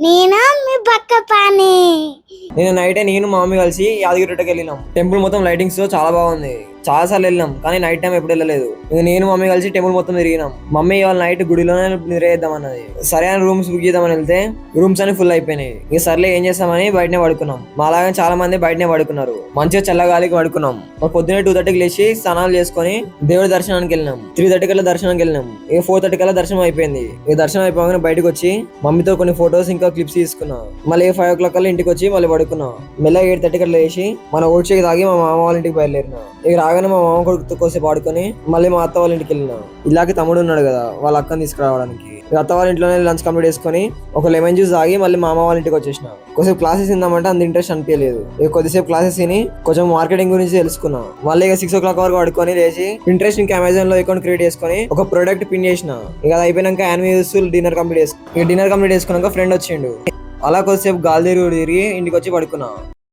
నేను మీ పక్క పాని. నేను నైటే నేను మా మమ్మీ కలిసి యాదగిరిగుట్టకి వెళ్ళినాం. టెంపుల్ మొత్తం లైటింగ్స్ తో చాలా బాగుంది. చాలా సార్లు వెళ్ళినాం కానీ నైట్ టైం ఎప్పుడు వెళ్ళలేదు. నేను మమ్మీ కలిసి టెంపుల్ మొత్తం తిరిగినాం. మమ్మీ ఇవాళ నైట్ గుడిలోనే నిద్రేద్దాం అన్నది. సరే అని రూమ్స్ బుక్ చేద్దామని వెళ్తే రూమ్స్ అని ఫుల్ అయిపోయినాయి. ఇక సర్లే ఏం చేస్తామని బయటనే పడుకున్నాం. మాలాగా చాలా మంది బయటనే పడుకున్నారు. మంచిగా చల్లగాలికి పడుకున్నాం. పొద్దున్నే 2:30కి లేచి స్నానాలు చేసుకుని దేవుడి దర్శనానికి వెళ్ళినాం. 3:30 కల్లా దర్శనానికి వెళ్ళినాం. ఇక 4:30 కల్లా దర్శనం అయిపోయింది. ఇక దర్శనం అయిపోగానే బయటకు వచ్చి మమ్మీతో కొన్ని ఫొటోస్ ఇంకా క్లిప్స్ తీసుకున్నాం. మళ్ళీ 5 o'clock కల్లా ఇంటికి వచ్చి మళ్ళీ పడుకున్నాం. మెల్లగా 8:30 కల్లా లేచి మన ఓట్ షేక్ తాగి మా మామ వాళ్ళ ఇంటికి బయలుదేరినా. ఇక రాగానే మా మామ కొడుకుతో కోసేపు ఆడుకొని మళ్ళీ మా అత్త వాళ్ళ ఇంటికి వెళ్ళినా. ఇలాగే తమ్ముడు ఉన్నాడు కదా, వాళ్ళ అక్కని తీసుకురావడానికి. ఇక అత్త వాళ్ళ ఇంట్లోనే లంచ్ కంప్లీట్ చేసుకుని ఒక లెమన్ జ్యూస్ తాగి మళ్ళీ మా అమ్మ వాళ్ళ ఇంటికి వచ్చేసిన. కొద్దిసేపు క్లాసెస్ ఇందామంటే అంత ఇంట్రెస్ట్ అనిపించలేదు. ఇక కొద్దిసేపు క్లాసెస్ విని కొంచెం మార్కెటింగ్ గురించి తెలుసుకున్నా. మళ్ళీ ఇక 6 o'clock వరకు పడుకొని లేచి ఇంట్రెస్ట్ ఇంకా అమెజాన్ లో అకౌంట్ క్రియేట్ చేసుకుని ఒక ప్రొడక్ట్ పిన్ చేసిన. ఇక అది అయిపోయినాక యానివర్సల్ డిన్నర్ కంప్లీట్ చేసుకున్నాక ఫ్రెండ్ వచ్చిండు. అలా కొద్దిసేపు గాలి తిరిగి ఇంటికి వచ్చి పడుకున్నా.